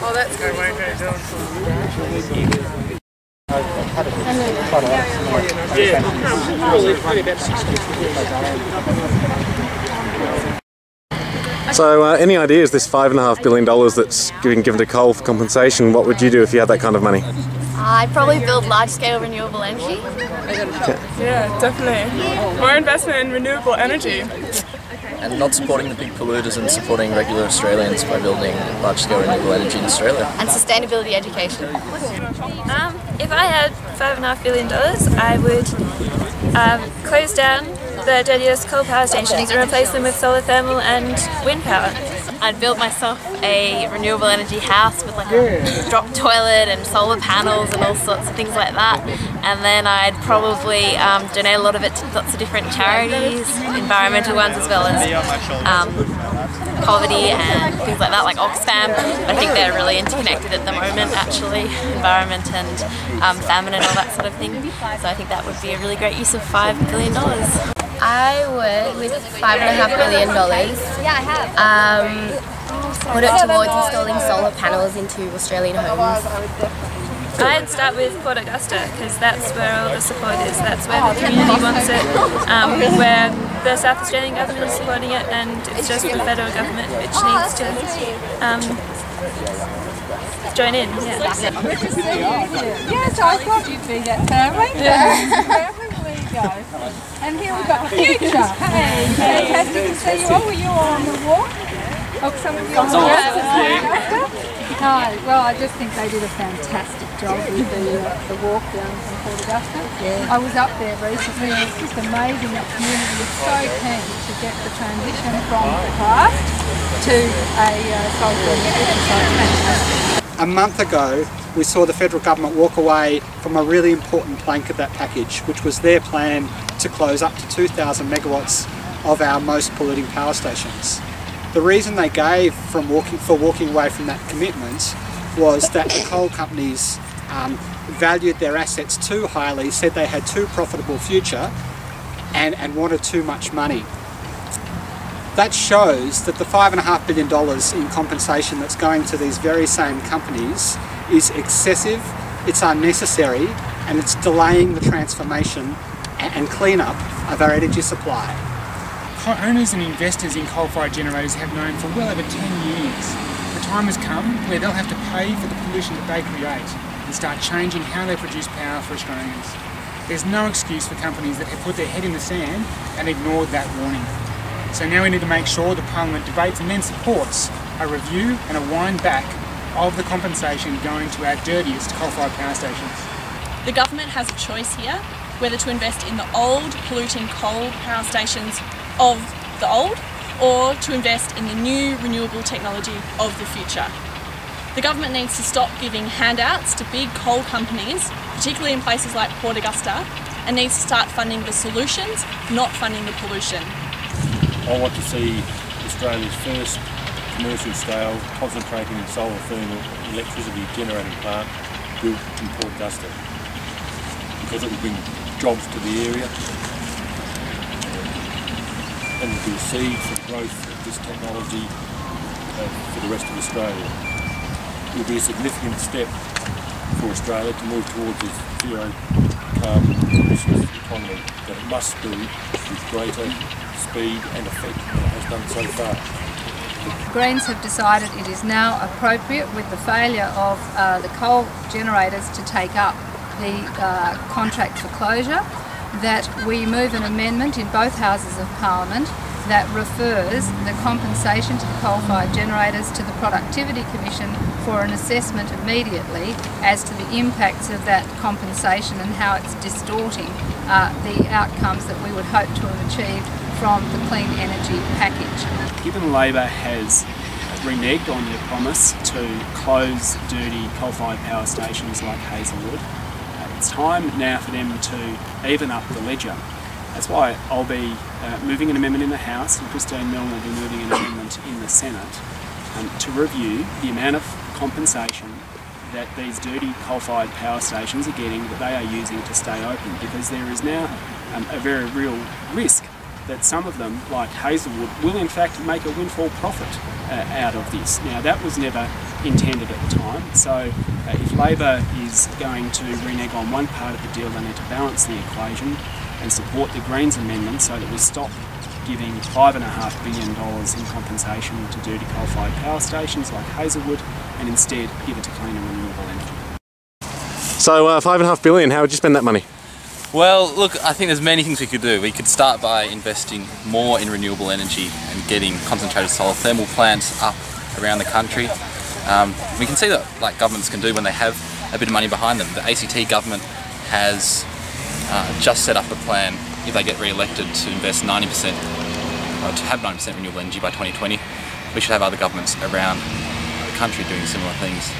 Oh, that's good. So, any ideas, this $5.5 billion that's being given to coal for compensation, what would you do if you had that kind of money? I'd probably build large-scale renewable energy. Yeah, definitely. More investment in renewable energy. And not supporting the big polluters and supporting regular Australians by building large-scale renewable energy in Australia. And sustainability education. If I had $5.5 billion, I would close down the dirtiest coal power stations and replace them with solar thermal and wind power. I'd build myself a renewable energy house with like a drop toilet and solar panels and all sorts of things like that. And then I'd probably donate a lot of it to lots of different charities, environmental ones as well as poverty and things like that, like Oxfam. I think they're really interconnected at the moment, actually, environment and famine and all that sort of thing. So I think that would be a really great use of $5 billion. I would, with $5.5 billion, put it towards installing solar panels into Australian homes. I'd start with Port Augusta because that's where all the support is, that's where the community wants it, where the South Australian government is supporting it, and it's just the federal government which needs to join in. Yeah. Yes, I thought you'd be that family. Yeah. There you go. And here we've got Future. Hey, fantastic to see you all. Were you all on the walk? Oh, some of you on the walk? No, well, I just think they did a fantastic job with the walk down from Port Augusta. Yeah. I was up there recently and it's just amazing that community is so keen to get the transition from the past to a solar future. A month ago, we saw the federal government walk away from a really important plank of that package, which was their plan to close up to 2,000 megawatts of our most polluting power stations. The reason they gave for walking away from that commitment was that the coal companies valued their assets too highly, said they had too profitable future and wanted too much money. That shows that the $5.5 billion in compensation that's going to these very same companies is excessive, it's unnecessary, and it's delaying the transformation and clean-up of our energy supply. Owners and investors in coal-fired generators have known for well over 10 years. The time has come where they'll have to pay for the pollution that they create and start changing how they produce power for Australians. There's no excuse for companies that have put their head in the sand and ignored that warning. So now we need to make sure the Parliament debates and then supports a review and a wind back of the compensation going to our dirtiest coal-fired power stations. The government has a choice here whether to invest in the old polluting coal power stations of the old or to invest in the new renewable technology of the future. The government needs to stop giving handouts to big coal companies, particularly in places like Port Augusta, and needs to start funding the solutions, not funding the pollution. I want to see Australia's first commercial scale concentrating solar thermal electricity generating plant built in Port Augusta, because it will bring jobs to the area and will be a seed for the growth of this technology for the rest of Australia. It will be a significant step for Australia to move towards this zero carbon emissions economy that it must do with greater speed and effect than it has done so far. The Greens have decided it is now appropriate, with the failure of the coal generators to take up the contract for closure, that we move an amendment in both Houses of Parliament that refers the compensation to the coal-fired generators to the Productivity Commission for an assessment immediately as to the impacts of that compensation and how it's distorting the outcomes that we would hope to have achieved from the clean energy package. Given Labor has reneged on their promise to close dirty coal-fired power stations like Hazelwood, it's time now for them to even up the ledger. That's why I'll be moving an amendment in the House, and Christine Milne will be moving an amendment in the Senate to review the amount of compensation that these dirty coal-fired power stations are getting, that they are using to stay open, because there is now a very real risk that some of them, like Hazelwood, will in fact make a windfall profit out of this. Now that was never intended at the time, so if Labor is going to renege on one part of the deal, they need to balance the equation and support the Greens amendment so that we stop giving $5.5 billion in compensation to dirty coal-fired power stations like Hazelwood and instead give it to cleaner renewable energy. So $5.5 billion, how would you spend that money? Well, look, I think there's many things we could do. We could start by investing more in renewable energy and getting concentrated solar thermal plants up around the country. We can see that governments can do when they have a bit of money behind them. The ACT government has just set up a plan, if they get re-elected, to invest 90%, or to have 90% renewable energy by 2020. We should have other governments around the country doing similar things.